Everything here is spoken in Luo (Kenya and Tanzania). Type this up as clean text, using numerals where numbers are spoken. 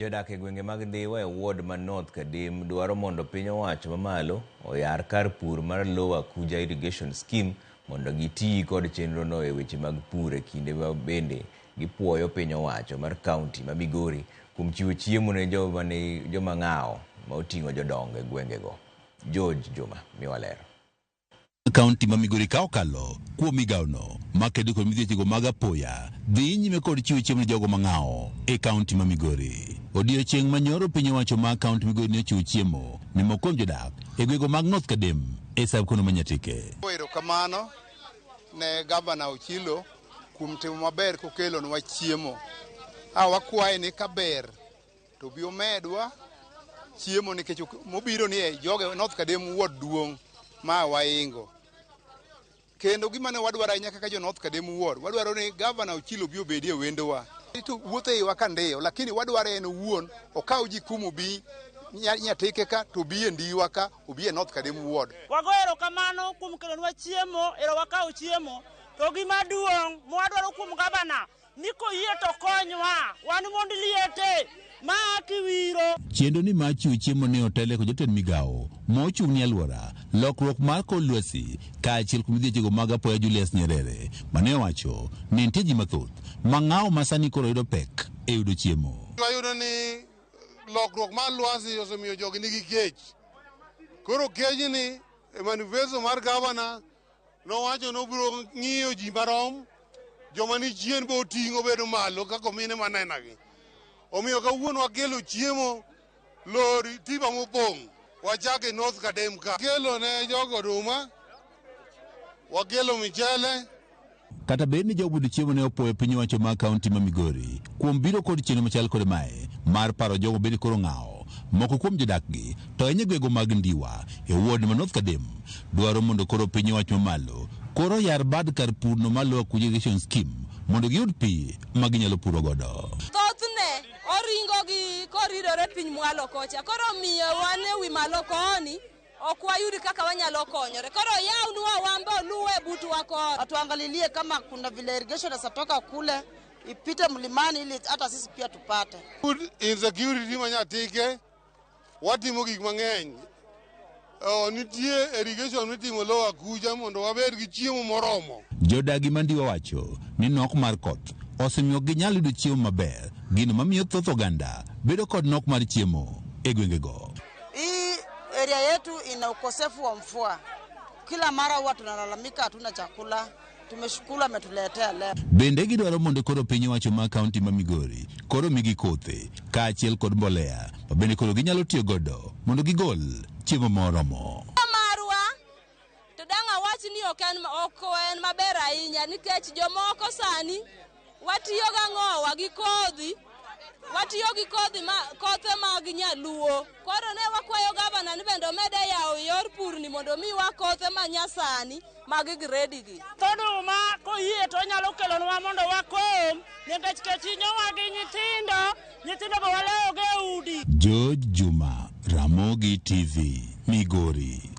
Jodak e gwenge mag Dhiwa e ward ma North Kadim dwaro mondo piny owacho mamalo oyar kar pur mar Lower Akuja Irrigation Scheme mondo gitii kod chenrono e weche mag pur e kinde ma bende gipuoyo piny owacho mar kaunti ma Migori kuom chiwo chiemo ne joma ng'ao ma oting'o jodongo e gwengego. George Juma miwalero. Kaunti ma Migori ka okalo kuom migaono makedo kod midhiechigo mag apoya dhi nyime kod chiwo chiemo ne jogo mang'ao e kaunti ma Migori. Odiechieng' manyoro piny owacho ma kaunti Migori ne chiwo chiemo ne moko kuom jodak e gwego mag North Kadem e sab-kono ma Nyatike. Erokamano ne Gavana Ochilo kuom timo maber kokelonwa chiemo. Wakwaye ni kaber to bi omedwa chiemo nikech mobiro ni e joge North Kadem wuod duong' ma waingo. Kendo gima ne wadwaro ahinya kaka jo North Kadem wuod, wadwaro ni Gavana Ochilo bi obedie wendowa. To wuotho iwa ka ndio, lakini wadwaro en wuon okaw jikumu bi Nyatike ka to bi e Ndiwa ka obi e North Kadem wuod. Wago erokamano kuom kelonwa chiemo, wakaw chiemo. To gima duong' mwadwaro kuom Gavana ni koyie to konywa, wan mondo liete ma kiwiro. Chiendo ni ma chiwo chiemo ne otele ko jotend migao mochung' ni alwora lokruok mar kor lwasi kaachiel kuom midhiechigo mag apoya Julius Nyerere mane owacho ni nitie ji mathoth ma ng'ao masani koro yudo pek e yudo chiemo. Wayudo ni lokruok mar lwasi osemiyo jogi nigi kech. Koro kejni manifesto mar Gavana nowacho nobiro ng'iyo ji marom joma ni chien bo ting'o bedo malo kaka mine manenagi. Omiyo kawuono wakelo chiemo lori tiba mopong' wachake North Kadem ka. Kelo ne jogo duma, wakelo michele. Kata bed ni jogo chiemo ne opoyo piny owacho ma kaunti ma Migori kuom biro kod chenro machal kod mae mar paro jogo bende koro ng'ao moko kuom jodakgi to enye gwego mag Ndiwa e ward ma North Kadem dwaro mondo koro piny owacho mamalo koro yar bad kar pur no mar Lower Akuja Irrigation Scheme mondo giyud pi ma ginyalo puro godo. Thothne oringo gi koridore piny mwalo kocha koro miyo wan e wi malo koni ok wayudi kaka wanyalo konyore. Koro yaunwa wambe oluwe butwa koro. Atuangalilie kama kuna vile irrigation asatoka kule ipite mlimani ili hata sisi pia tupate. Food insecurity ma Nyatike watimo gik mang'eny. Nitie irrigation mitimo Lower Akuja mondo wabed gi chiemo moromo. Jodagi Mandiwa wacho ni nok mar koth osemiyo ginyalo yudo chiemo maber, gino mamiyo thoth oganda bedo kod nok mar chiemo e gwengego. Hii area yetu ina ukosefu wa mvua. Kila mara huwa tunalalamika hatuna chakula. Tumeshukuru ametuletea leo. Bende gidwaro mondo koro piny owacho ma kaunti ma Migori koro migi kothe kaachiel kod mbolea ma bende koro ginyalo tiyo godo mondo gigol chiemo moromo. Marwa to danga wach ni ok en maber ahinya nikech jomoko sani watiyo ga ng'owa gi kodhi. Watiyo gi kothe mag nyaluo. Koro ne wakwayo Gavana ni bende omede yawo yor pur ni mondo miwa kothe ma nyasani mag grade gi. Toduma koyie to nyalo kelonwa mondo wakom nikech kechinyowa gi nyithindo be walayo ge udi. George Juma, Ramogi TV, Migori.